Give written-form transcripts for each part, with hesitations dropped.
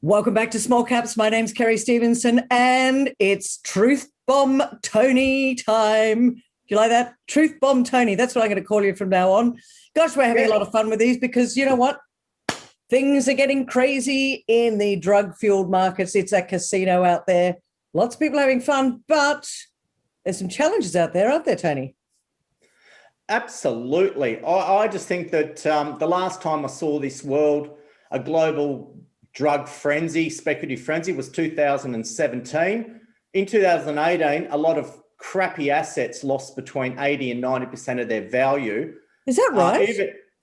Welcome back to Small Caps. My name's Kerry Stevenson, and it's Truth Bomb Tony time. Do you like that? Truth Bomb Tony. That's what I'm going to call you from now on. Gosh, we're having a lot of fun with these because you know what? Things are getting crazy in the drug-fueled markets. It's a casino out there. Lots of people having fun, but there's some challenges out there, aren't there, Tony? Absolutely. I just think that the last time I saw this world, a global drug frenzy, speculative frenzy, was 2017. In 2018, a lot of crappy assets lost between 80 and 90% of their value. Is that right?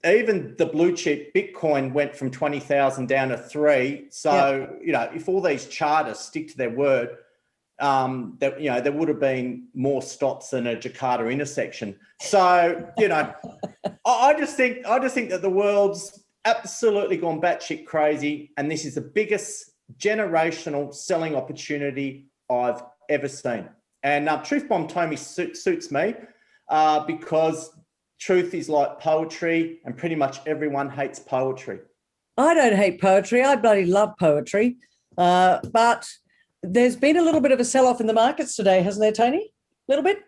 Even the blue chip Bitcoin went from 20,000 down to 3. So, you know, if all these charters stick to their word, there would have been more stops than a Jakarta intersection. So, you know, I just think that the world's absolutely gone batshit crazy, and this is the biggest generational selling opportunity I've ever seen. And Truth Bomb Tony suits me because truth is like poetry, and pretty much everyone hates poetry. I don't hate poetry. I bloody love poetry. But there's been a little bit of a sell-off in the markets today, hasn't there, Tony? A little bit?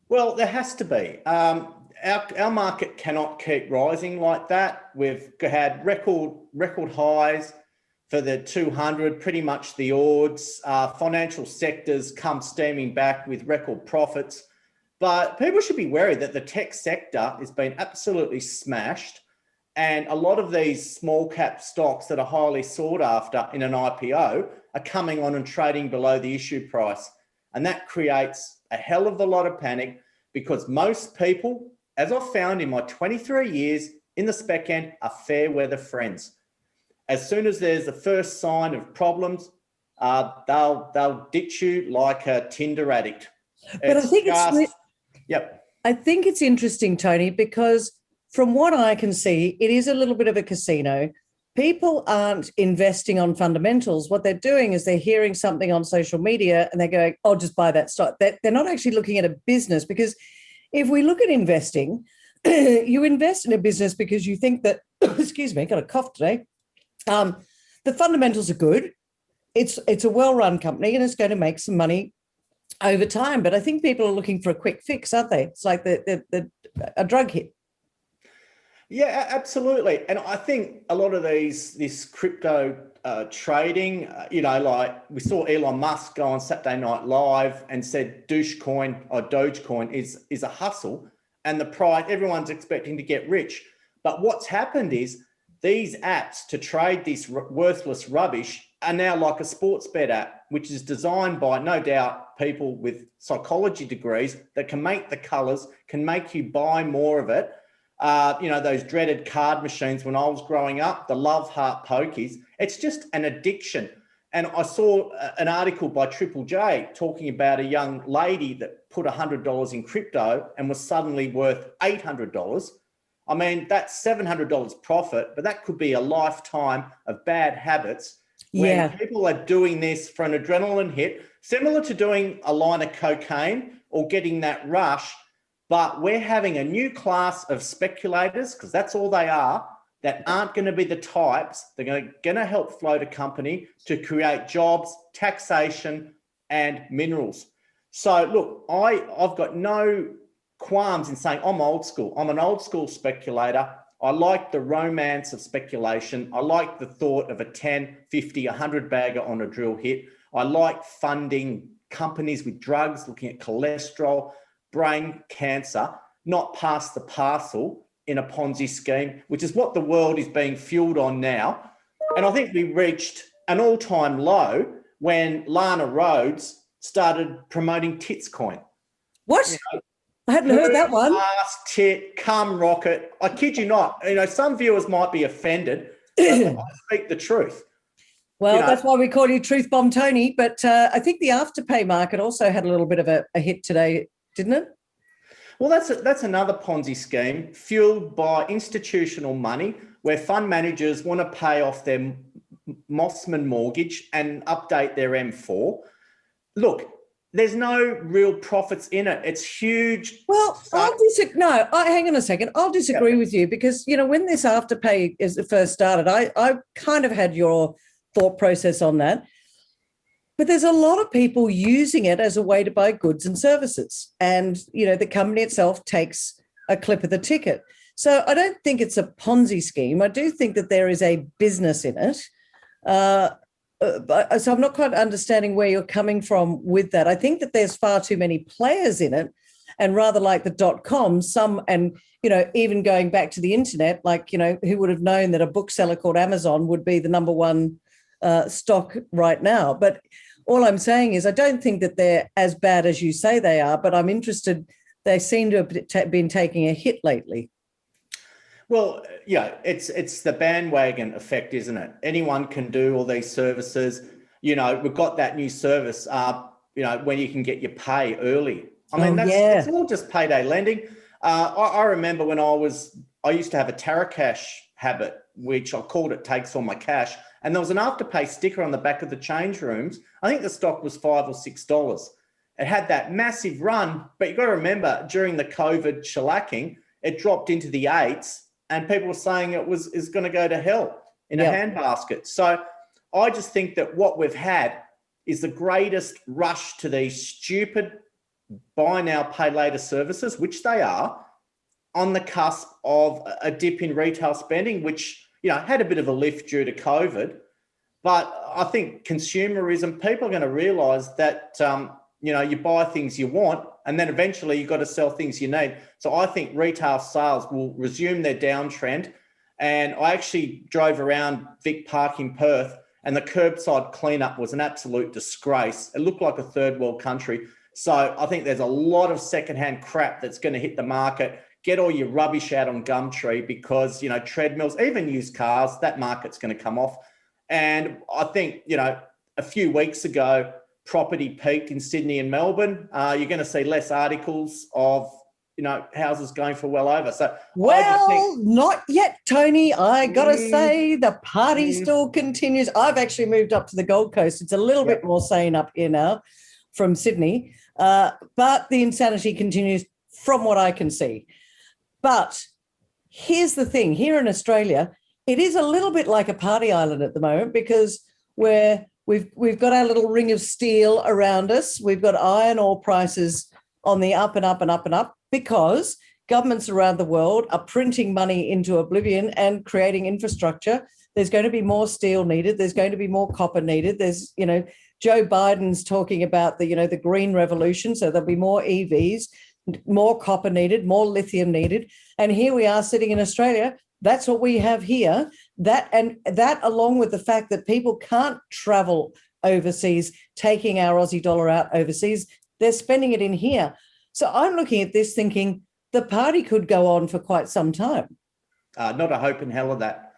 Well, there has to be. Our market cannot keep rising like that. We've had record highs for the 200, pretty much the odds. Financial sectors come steaming back with record profits. But people should be wary that the tech sector has been absolutely smashed, and a lot of these small cap stocks that are highly sought after in an IPO are coming on and trading below the issue price. And that creates a hell of a lot of panic because most people, as I've found in my 23 years in the spec end, are fair weather friends. As soon as there's the first sign of problems, they'll ditch you like a Tinder addict. But I think it's interesting, Tony, because from what I can see, it is a little bit of a casino. People aren't investing on fundamentals. What they're doing is they're hearing something on social media and they're going, oh, just buy that stock. They're not actually looking at a business, because if we look at investing, you invest in a business because you think that, excuse me, got a cough today. The fundamentals are good. It's a well-run company and it's going to make some money over time. But I think people are looking for a quick fix, aren't they? It's like a drug hit. Yeah, absolutely. And I think a lot of this crypto trading, like we saw Elon Musk go on Saturday Night Live and said Dogecoin is a hustle, and the price, everyone's expecting to get rich. But what's happened is these apps to trade this worthless rubbish are now like a sports bet app, which is designed by, no doubt, people with psychology degrees that can make the colors, can make you buy more of it. Those dreaded card machines when I was growing up, the love heart pokies, it's just an addiction. And I saw an article by Triple J talking about a young lady that put $100 in crypto and was suddenly worth $800. I mean, that's $700 profit, but that could be a lifetime of bad habits. When people are doing this for an adrenaline hit, similar to doing a line of cocaine or getting that rush. But we're having a new class of speculators, because that's all they are, that aren't going to be the types. They're going to help float a company to create jobs, taxation, and minerals. So look, I've got no qualms in saying I'm old school. I'm an old school speculator. I like the romance of speculation. I like the thought of a 10, 50, 100 bagger on a drill hit. I like funding companies with drugs, looking at cholesterol, brain cancer, not pass the parcel in a Ponzi scheme, which is what the world is being fueled on now. And I think we reached an all-time low when Lana Rhodes started promoting Titscoin. What? I hadn't heard that one. Last tit, come rocket. I kid you not. Some viewers might be offended, but I speak the truth. Well, that's why we call you Truth Bomb Tony. But I think the Afterpay market also had a little bit of a hit today, didn't it? Well, that's another Ponzi scheme fueled by institutional money, where fund managers want to pay off their Mossman mortgage and update their M4. Look, there's no real profits in it. It's huge. Well, I'll disagree. No, hang on a second. I'll disagree with you because, when this Afterpay first started, I kind of had your thought process on that. But there's a lot of people using it as a way to buy goods and services. And, the company itself takes a clip of the ticket. So I don't think it's a Ponzi scheme. I do think that there is a business in it. So I'm not quite understanding where you're coming from with that. I think that there's far too many players in it. And rather like the .com, even going back to the internet, who would have known that a bookseller called Amazon would be the number one stock right now? But all I'm saying is I don't think that they're as bad as you say they are, but I'm interested. They seem to have been taking a hit lately. Well, it's the bandwagon effect, isn't it? Anyone can do all these services. We've got that new service, when you can get your pay early. I mean, it's all just payday lending. I remember when I used to have a Taracash habit, which I called it takes all my cash. And there was an Afterpay sticker on the back of the change rooms. I think the stock was $5 or $6. It had that massive run, but you've got to remember during the COVID shellacking, it dropped into the 8s and people were saying is going to go to hell in a handbasket. So I just think that what we've had is the greatest rush to these stupid buy now, pay later services, which they are, on the cusp of a dip in retail spending, which, had a bit of a lift due to COVID. But I think consumerism, people are going to realise that, you buy things you want and then eventually you've got to sell things you need. So I think retail sales will resume their downtrend. And I actually drove around Vic Park in Perth and the curbside cleanup was an absolute disgrace. It looked like a third world country. So I think there's a lot of secondhand crap that's going to hit the market. Get all your rubbish out on Gumtree because, treadmills, even used cars, that market's going to come off. And I think, a few weeks ago, property peaked in Sydney and Melbourne. You're going to see less articles of, houses going for well over. So, not yet, Tony. I got to say the party still continues. I've actually moved up to the Gold Coast. It's a little bit more sane up here now from Sydney. But the insanity continues from what I can see. But here's the thing. Here in Australia, it is a little bit like a party island at the moment because we've got our little ring of steel around us. We've got iron ore prices on the up and up and up and up because governments around the world are printing money into oblivion and creating infrastructure. There's going to be more steel needed. There's going to be more copper needed. There's, Joe Biden's talking about the green revolution. So there'll be more EVs, more copper needed, more lithium needed. And here we are sitting in Australia. That's what we have here. That along with the fact that people can't travel overseas, taking our Aussie dollar out overseas, they're spending it in here. So I'm looking at this thinking the party could go on for quite some time. Not a hope in hell of that.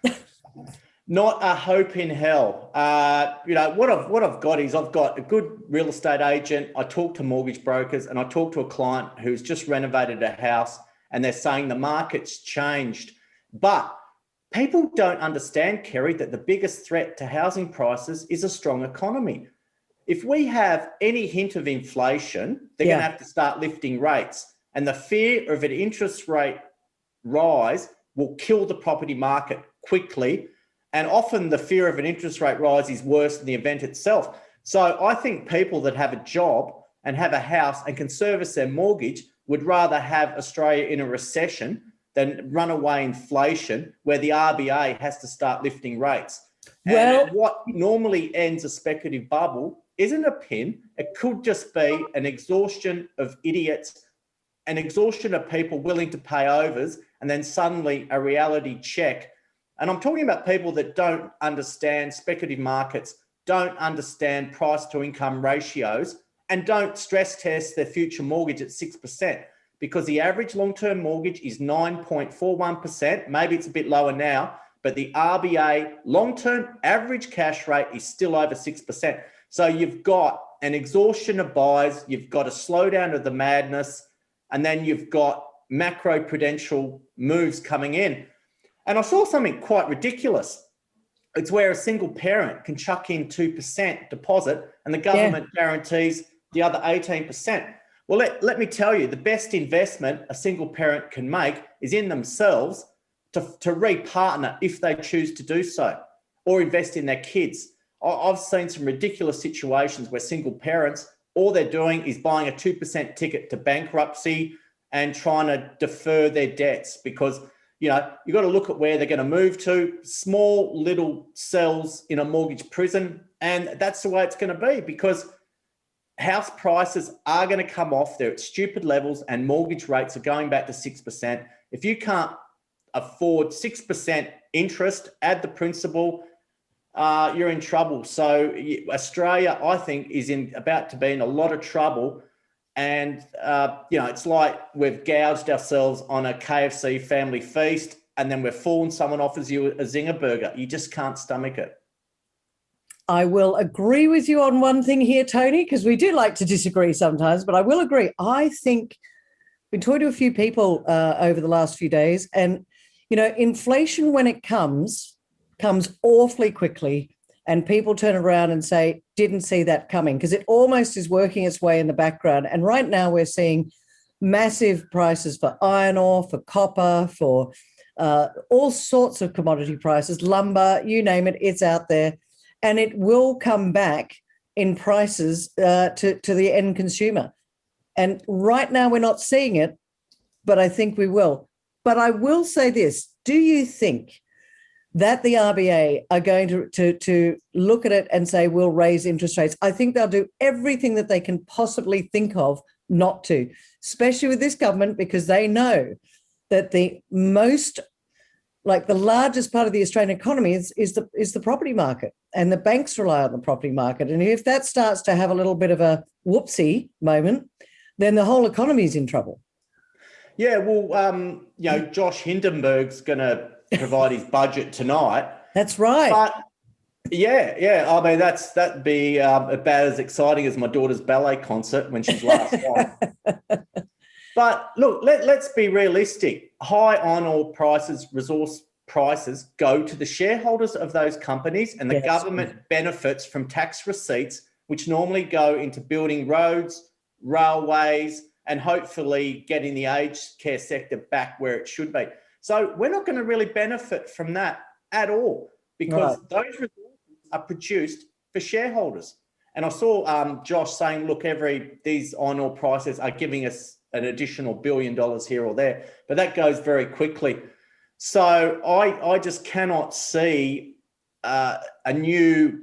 Not a hope in hell. What I've got is I've got a good real estate agent. I talk to mortgage brokers and I talk to a client who's just renovated a house and they're saying the market's changed. But people don't understand, Kerry, that the biggest threat to housing prices is a strong economy. If we have any hint of inflation, they're going to have to start lifting rates. And the fear of an interest rate rise will kill the property market quickly. And often the fear of an interest rate rise is worse than the event itself. So I think people that have a job and have a house and can service their mortgage would rather have Australia in a recession than runaway inflation where the RBA has to start lifting rates. And what normally ends a speculative bubble isn't a pin. It could just be an exhaustion of idiots, an exhaustion of people willing to pay overs, and then suddenly a reality check. And I'm talking about people that don't understand speculative markets, don't understand price to income ratios, and don't stress test their future mortgage at 6%. Because the average long-term mortgage is 9.41%. Maybe it's a bit lower now, but the RBA long-term average cash rate is still over 6%. So you've got an exhaustion of buyers, you've got a slowdown of the madness, and then you've got macro-prudential moves coming in. And I saw something quite ridiculous. It's where a single parent can chuck in 2% deposit and the government guarantees the other 18%. Well, let me tell you, the best investment a single parent can make is in themselves to re-partner if they choose to do so, or invest in their kids. I've seen some ridiculous situations where single parents, all they're doing is buying a 2% ticket to bankruptcy and trying to defer their debts because, you know, you've got to look at where they're going to move to, small little cells in a mortgage prison. And that's the way it's going to be because house prices are going to come off. They're at stupid levels and mortgage rates are going back to 6%. If you can't afford 6% interest, add the principal, you're in trouble. So Australia, I think, is about to be in a lot of trouble. And, you know, it's like we've gouged ourselves on a KFC family feast and then we're full and someone offers you a zinger burger. You just can't stomach it. I will agree with you on one thing here, Tony, because we do like to disagree sometimes, but I will agree. I think I've been talking to a few people over the last few days and, you know, inflation when it comes awfully quickly and people turn around and say, didn't see that coming because it almost is working its way in the background. And right now we're seeing massive prices for iron ore, for copper, for all sorts of commodity prices, lumber, you name it, it's out there. And it will come back in prices to the end consumer. And right now we're not seeing it, but I think we will. But I will say this, do you think that the RBA are going to look at it and say, we'll raise interest rates? I think they'll do everything that they can possibly think of not to, especially with this government, because they know that the largest part of the Australian economy is the property market, and the banks rely on the property market. And if that starts to have a little bit of a whoopsie moment, then the whole economy is in trouble. Yeah, well, you know, Josh Hindenburg's going to provide his budget tonight. That's right. But yeah. I mean, that'd be about as exciting as my daughter's ballet concert when she's last on. But look, let's be realistic. High iron ore prices, resource prices go to the shareholders of those companies, and the government benefits from tax receipts, which normally go into building roads, railways, and hopefully getting the aged care sector back where it should be. So we're not going to really benefit from that at all because those resources are produced for shareholders. And I saw Josh saying, look, these iron ore prices are giving us an additional $1 billion here or there, but that goes very quickly. So I just cannot see a new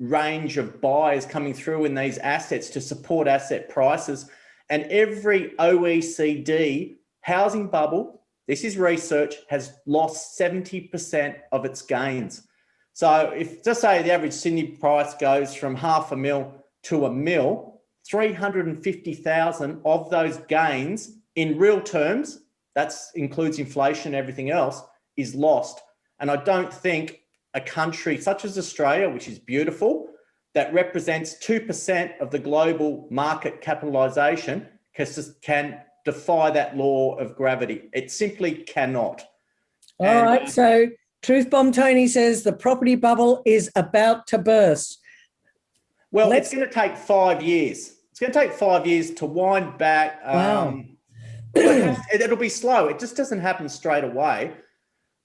range of buyers coming through in these assets to support asset prices. And every OECD housing bubble, this is research, has lost 70% of its gains. So if just say the average Sydney price goes from $500,000 to $1 million, 350,000 of those gains in real terms, that includes inflation and everything else, is lost. And I don't think a country such as Australia, which is beautiful, that represents 2% of the global market capitalisation, can defy that law of gravity. It simply cannot. All right, so Truth Bomb Tony says the property bubble is about to burst. Well, it's going to take 5 years. It's going to take 5 years to wind back. Wow. It'll be slow. It just doesn't happen straight away.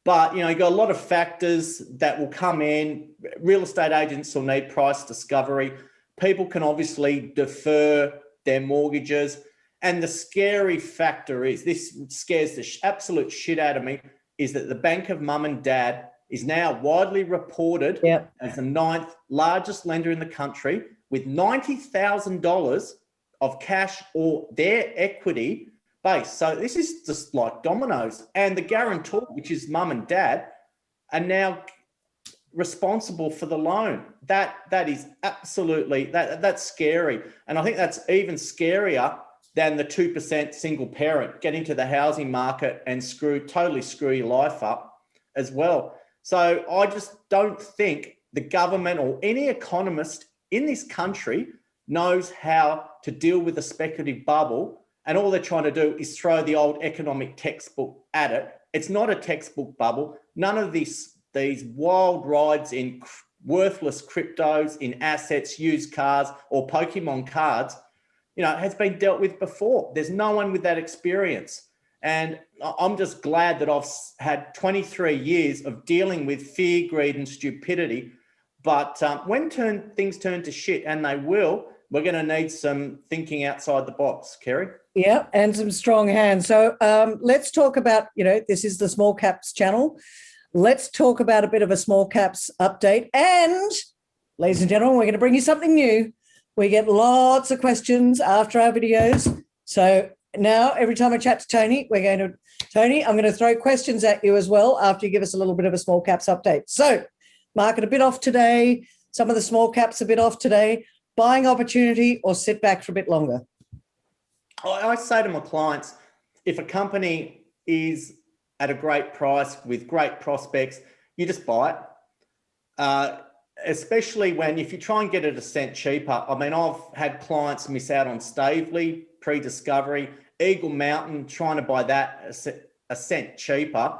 But, you know, you've got a lot of factors that will come in. Real estate agents will need price discovery. People can obviously defer their mortgages. And the scary factor is, this scares the absolute shit out of me, is that the Bank of Mum and Dad is now widely reported as the 9th largest lender in the country with $90,000 of cash or their equity base. So this is just like dominoes. And the guarantor, which is Mum and Dad, are now responsible for the loan. That is absolutely, that's scary. And I think that's even scarier than the 2% single parent getting to the housing market and totally screw your life up as well. So I just don't think the government or any economist in this country knows how to deal with a speculative bubble. And all they're trying to do is throw the old economic textbook at it. It's not a textbook bubble. None of these wild rides in worthless cryptos, in assets, used cars, or Pokemon cards, you know, has been dealt with before. There's no one with that experience. And I'm just glad that I've had 23 years of dealing with fear, greed, and stupidity. But when things turn to shit, and they will, we're going to need some thinking outside the box, Kerry. Yeah, and some strong hands. So let's talk about, this is the Small Caps channel. Let's talk about a bit of a Small Caps update. And, ladies and gentlemen, we're going to bring you something new. We get lots of questions after our videos. So now every time I chat to Tony, Tony, I'm going to throw questions at you as well after you give us a little bit of a Small Caps update. So market a bit off today. Some of the small caps a bit off today. Buying opportunity or sit back for a bit longer? I say to my clients, if a company is at a great price with great prospects, you just buy it. Especially if you try and get it a cent cheaper. I mean, I've had clients miss out on Stavely, pre-discovery, Eagle Mountain, trying to buy that a cent cheaper,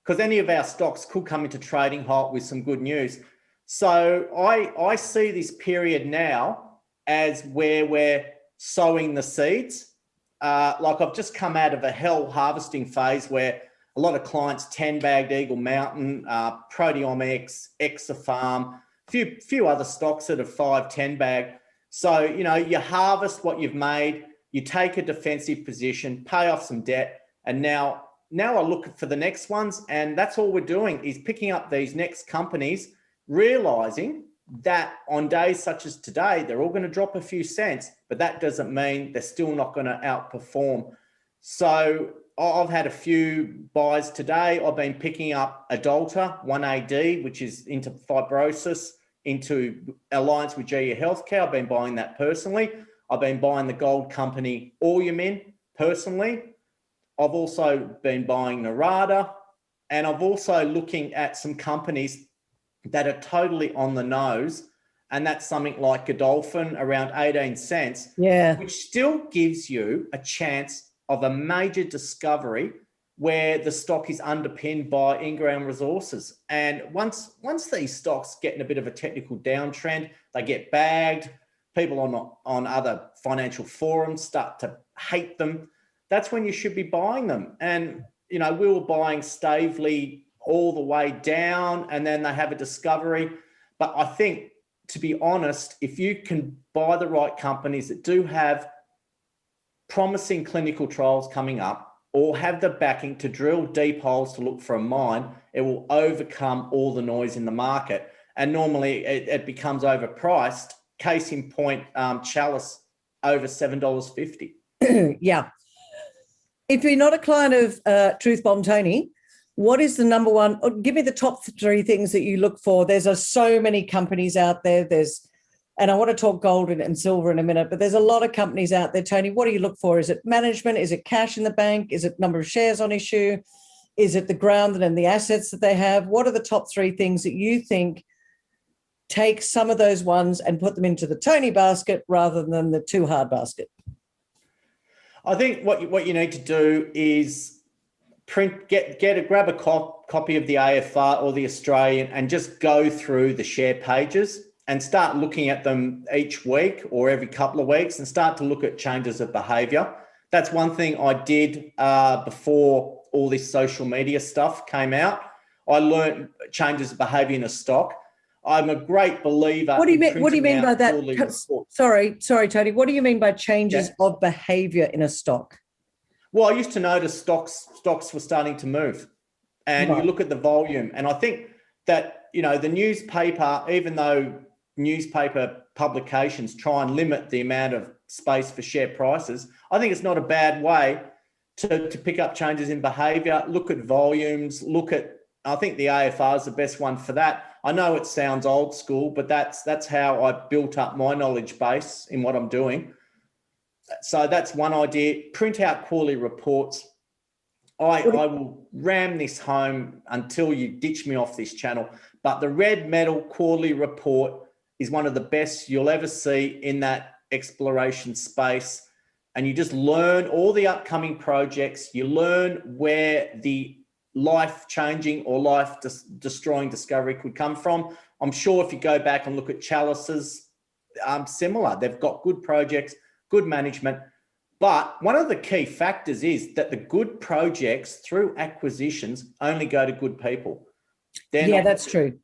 because any of our stocks could come into trading halt with some good news. So I see this period now as where we're sowing the seeds. Like I've just come out of a hell harvesting phase where a lot of clients 10-bagged Eagle Mountain, Proteomics, Exafarm, few other stocks that are 5-10 bag. So, you harvest what you've made, you take a defensive position, pay off some debt, and now I look for the next ones, and that's all we're doing is picking up these next companies, realizing that on days such as today, they're all going to drop a few cents, but that doesn't mean they're still not going to outperform. So I've had a few buys today. I've been picking up Adalta 1AD, which is into fibrosis, into alliance with GE Healthcare. I've been buying that personally. I've been buying the gold company Oryamin personally. I've also been buying Narada, and I've also looking at some companies that are totally on the nose, and that's something like Godolphin around 18 cents, which still gives you a chance of a major discovery where the stock is underpinned by in-ground resources. And once these stocks get in a bit of a technical downtrend, they get bagged, people on other financial forums start to hate them, that's when you should be buying them. And, we were buying Stavely all the way down, and then they have a discovery. But I think, to be honest, if you can buy the right companies that do have promising clinical trials coming up, or have the backing to drill deep holes to look for a mine, it will overcome all the noise in the market. And normally it becomes overpriced. Case in point, Chalice over $7.50. Yeah. If you're not a client of Truth Bomb Tony, what is the number one? Give me the top 3 things that you look for. There's so many companies out there. And I want to talk gold and silver in a minute, but there's a lot of companies out there. Tony, what do you look for? Is it management? Is it cash in the bank? Is it number of shares on issue? Is it the ground and the assets that they have? What are the top 3 things that you think take some of those ones and put them into the Tony basket rather than the too hard basket? I think what you need to do is grab a copy of the AFR or the Australian and just go through the share pages and start looking at them each week or every couple of weeks and start to look at changes of behavior. That's one thing I did before all this social media stuff came out. I learned changes of behavior in a stock. I'm a great believer. What do you mean by that? Sorry, Tony. What do you mean by changes of behavior in a stock? Well, I used to notice stocks were starting to move, and you look at the volume, and I think that, the newspaper, even though newspaper publications try and limit the amount of space for share prices, I think it's not a bad way to pick up changes in behavior, look at volumes, I think the AFR is the best one for that. I know it sounds old school, but that's how I built up my knowledge base in what I'm doing. So that's one idea. Print out quarterly reports. I will ram this home until you ditch me off this channel, but the red metal quarterly report is one of the best you'll ever see in that exploration space. And you just learn all the upcoming projects. You learn where the life-changing or life-destroying discovery could come from. I'm sure if you go back and look at Chalice's, similar. They've got good projects, good management. But one of the key factors is that the good projects through acquisitions only go to good people. That's true.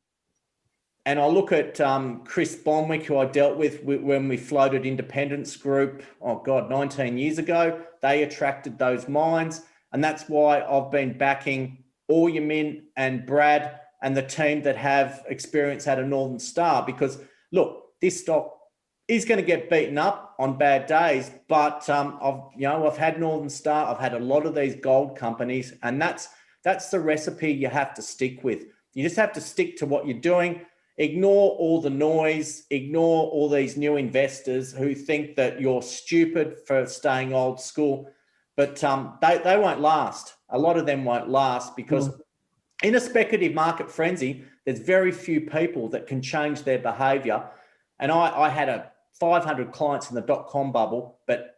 And I look at Chris Bonwick, who I dealt with when we floated Independence Group, 19 years ago. They attracted those minds. And that's why I've been backing Min and Brad and the team that have experience out of Northern Star, because look, this stock is going to get beaten up on bad days, but I've had Northern Star, I've had a lot of these gold companies, and that's the recipe you have to stick with. You just have to stick to what you're doing. Ignore all the noise, ignore all these new investors who think that you're stupid for staying old school, but they won't last. A lot of them won't last, because in a speculative market frenzy, there's very few people that can change their behavior. And I had 500 clients in the dot-com bubble, but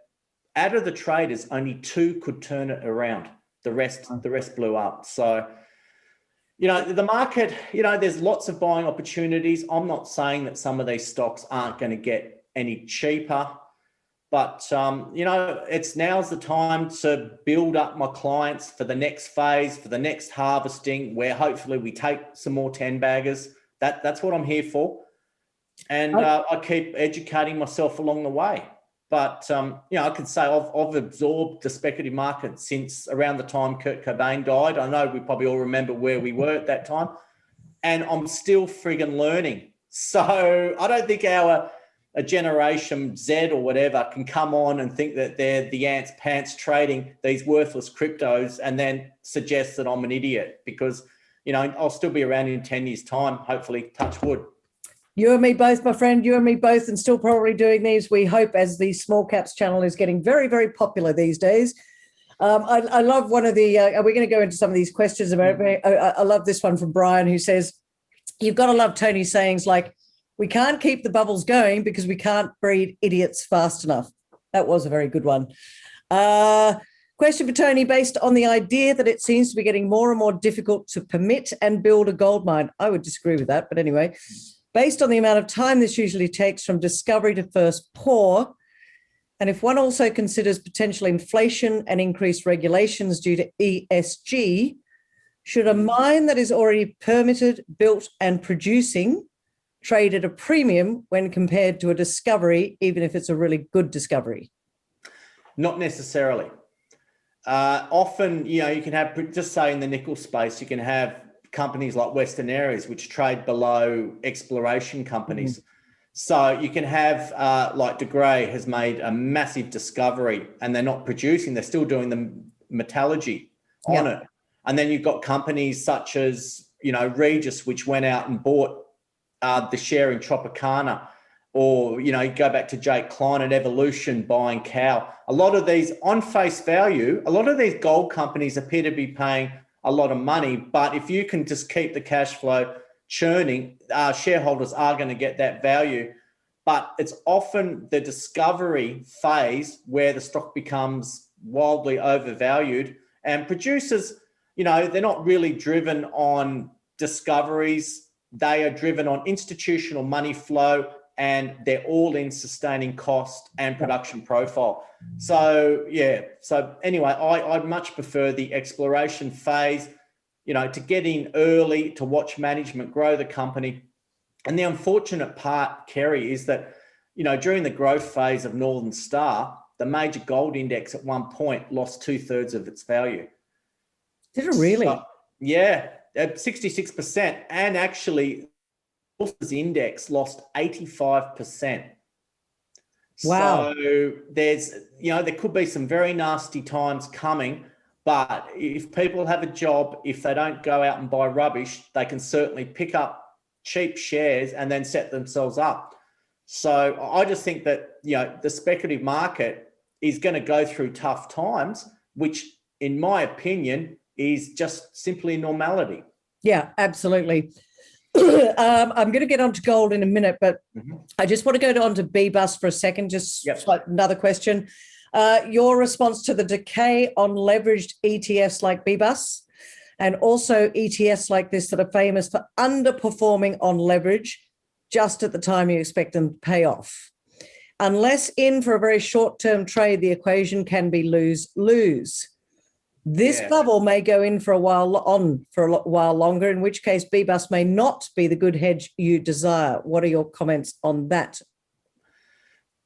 out of the traders, only 2 could turn it around. The rest blew up. So, the market, there's lots of buying opportunities. I'm not saying that some of these stocks aren't going to get any cheaper, but, now's the time to build up my clients for the next phase, for the next harvesting, where hopefully we take some more 10-baggers. That's what I'm here for. And I keep educating myself along the way. But, I could say I've absorbed the speculative market since around the time Kurt Cobain died. I know we probably all remember where we were at that time. And I'm still friggin' learning. So I don't think a generation Z or whatever can come on and think that they're the ants pants trading these worthless cryptos and then suggest that I'm an idiot, because, I'll still be around in 10 years' time, hopefully, touch wood. You and me both, my friend, you and me both, and still probably doing these. We hope, as the Small Caps channel is getting very, very popular these days. I love one of the, we're going to go into some of these questions about me. I love this one from Brian, who says, you've got to love Tony's sayings like, we can't keep the bubbles going because we can't breed idiots fast enough. That was a very good one. Question for Tony, based on the idea that it seems to be getting more and more difficult to permit and build a gold mine. I would disagree with that, but anyway. Based on the amount of time this usually takes from discovery to first pour, and if one also considers potential inflation and increased regulations due to ESG, should a mine that is already permitted, built, and producing trade at a premium when compared to a discovery, even if it's a really good discovery? Not necessarily. Often, you can have, just say in the nickel space, you can have companies like Western Areas, which trade below exploration companies. So you can have, like De Grey has made a massive discovery and they're not producing, they're still doing the metallurgy on it. And then you've got companies such as, Regis, which went out and bought the share in Tropicana, or, you go back to Jake Klein at Evolution buying Cow. A lot of these, on face value, a lot of these gold companies appear to be paying a lot of money, but if you can just keep the cash flow churning, shareholders are going to get that value. But it's often the discovery phase where the stock becomes wildly overvalued, and producers, they're not really driven on discoveries. They are driven on institutional money flow and their all-in sustaining cost and production profile. So, anyway, I much prefer the exploration phase, to get in early, to watch management grow the company. And the unfortunate part, Kerry, is that, during the growth phase of Northern Star, the major gold index at one point lost 2/3 of its value. Did it really? So, yeah, at 66%. And actually, the index lost 85%. Wow. So there's, there could be some very nasty times coming, but if people have a job, if they don't go out and buy rubbish, they can certainly pick up cheap shares and then set themselves up. So I just think that, the speculative market is going to go through tough times, which in my opinion is just simply normality. Yeah, absolutely. I'm going to get onto gold in a minute, but I just want to go on to BBUS for a second. Just another question. Your response to the decay on leveraged ETFs like BBUS, and also ETFs like this that are famous for underperforming on leverage just at the time you expect them to pay off. Unless in for a very short-term trade, the equation can be lose-lose. This bubble may go in for a while longer, in which case BBUS may not be the good hedge you desire. What are your comments on that?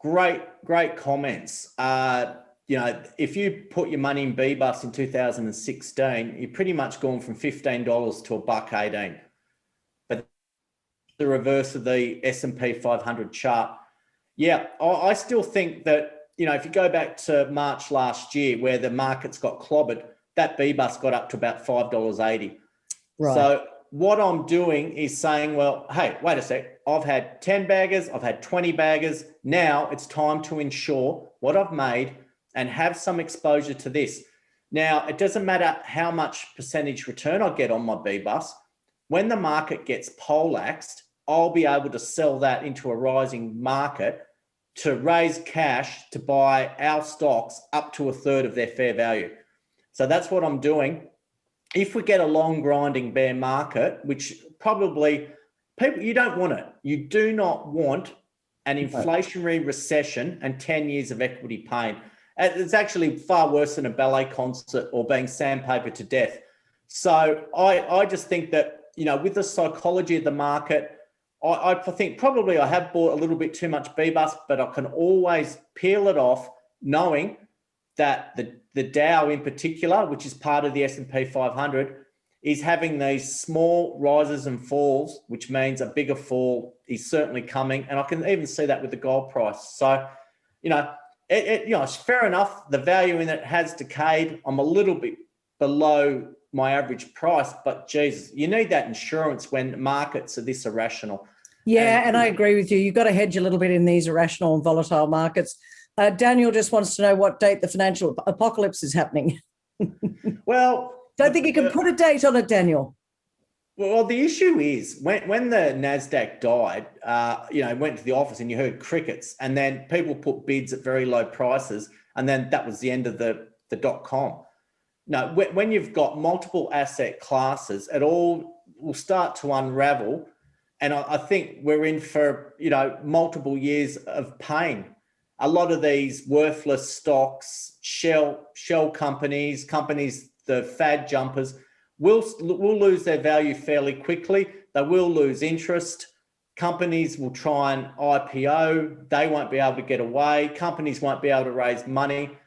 Great comments. If you put your money in BBUS in 2016, you're pretty much gone from $15 to $1.18. But the reverse of the S&P 500 chart. Yeah, I still think that, if you go back to March last year where the markets got clobbered, that BBUS got up to about $5.80. Right. So what I'm doing is saying, well, hey, wait a sec. I've had 10 baggers. I've had 20 baggers. Now it's time to ensure what I've made and have some exposure to this. Now, it doesn't matter how much percentage return I get on my BBUS. When the market gets poleaxed, I'll be able to sell that into a rising market to raise cash to buy our stocks up to a third of their fair value. So that's what I'm doing. If we get a long grinding bear market, which probably you don't want it. You do not want an inflationary recession and 10 years of equity pain. It's actually far worse than a ballet concert or being sandpapered to death. So I just think that, with the psychology of the market, I think probably I have bought a little bit too much BBUS, but I can always peel it off knowing that the Dow in particular, which is part of the S&P 500, is having these small rises and falls, which means a bigger fall is certainly coming. And I can even see that with the gold price. So, it's fair enough. The value in it has decayed. I'm a little bit below my average price, but Jesus, you need that insurance when markets are this irrational. Yeah, and I agree with you. You've got to hedge a little bit in these irrational and volatile markets. Daniel just wants to know what date the financial apocalypse is happening. Well, don't think you can put a date on it, Daniel. Well, the issue is when the NASDAQ died, went to the office and you heard crickets, and then people put bids at very low prices, and then that was the end of the .com. No, when you've got multiple asset classes, it all will start to unravel. And I think we're in for, multiple years of pain. A lot of these worthless stocks, shell companies, the fad jumpers, will lose their value fairly quickly. They will lose interest. Companies will try and IPO. They won't be able to get away. Companies won't be able to raise money.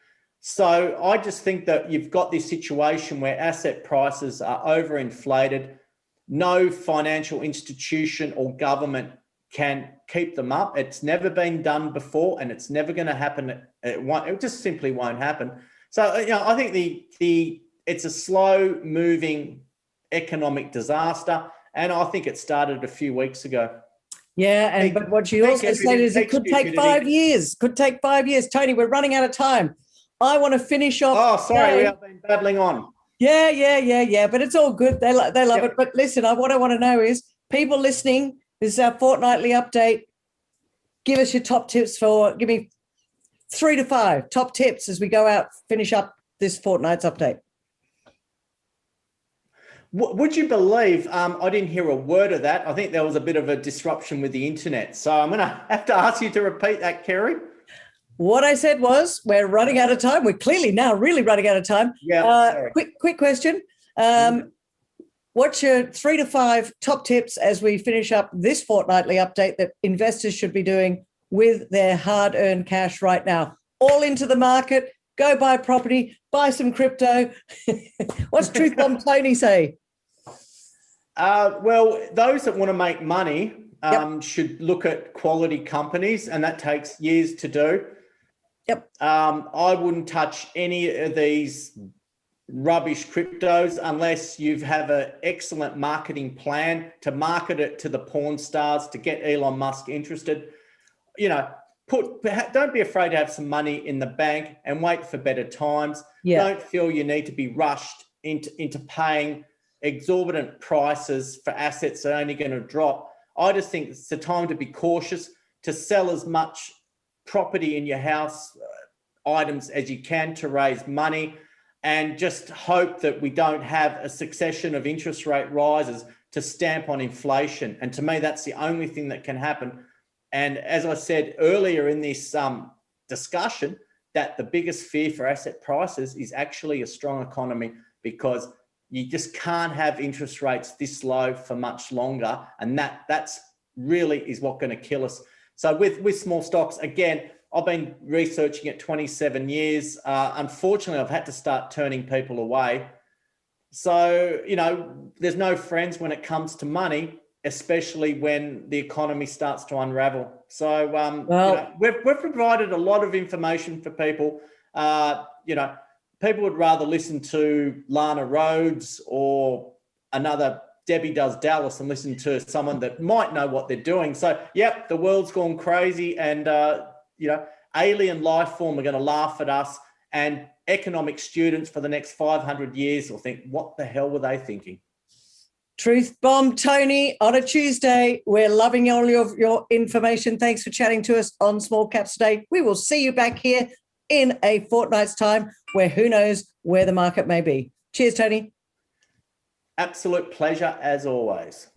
So I just think that you've got this situation where asset prices are overinflated. No financial institution or government can keep them up. It's never been done before, and it's never going to happen. It just simply won't happen. So, I think it's a slow moving economic disaster, and I think it started a few weeks ago. Yeah, but what you also said is it could take 5 years. Could take 5 years. Tony, we're running out of time. I want to finish off. Oh, sorry, we have been babbling on. Yeah. But it's all good. They love it. But listen, what I want to know is, people listening, this is our fortnightly update. Give us your top tips give me 3 to 5 top tips as we go out, finish up this fortnight's update. Would you believe I didn't hear a word of that? I think there was a bit of a disruption with the internet. So I'm going to have to ask you to repeat that, Kerry. What I said was, we're running out of time. We're clearly now really running out of time. Yeah. Quick question. What's your 3 to 5 top tips as we finish up this fortnightly update that investors should be doing with their hard-earned cash right now? All into the market, go buy property, buy some crypto. What's Truth Bomb Tony say? Well, those that want to make money should look at quality companies, and that takes years to do. Yep. I wouldn't touch any of these rubbish cryptos unless you have an excellent marketing plan to market it to the porn stars, to get Elon Musk interested. Don't be afraid to have some money in the bank and wait for better times. Yeah. Don't feel you need to be rushed into paying exorbitant prices for assets that are only going to drop. I just think it's the time to be cautious, to sell as much property in your house items as you can to raise money, and just hope that we don't have a succession of interest rate rises to stamp on inflation. And to me, that's the only thing that can happen. And as I said earlier in this discussion, that the biggest fear for asset prices is actually a strong economy, because you just can't have interest rates this low for much longer. And that's really is what going to kill us. So with small stocks, again, I've been researching it 27 years. Unfortunately, I've had to start turning people away. So, there's no friends when it comes to money, especially when the economy starts to unravel. So, we've provided a lot of information for people. People would rather listen to Lana Rhodes or another Debbie Does Dallas and listen to someone that might know what they're doing. So, yep, the world's gone crazy, and, alien life form are going to laugh at us, and economic students for the next 500 years will think, what the hell were they thinking? Truth bomb, Tony, on a Tuesday. We're loving all of your information. Thanks for chatting to us on Small Caps today. We will see you back here in a fortnight's time, where who knows where the market may be. Cheers, Tony. Absolute pleasure as always.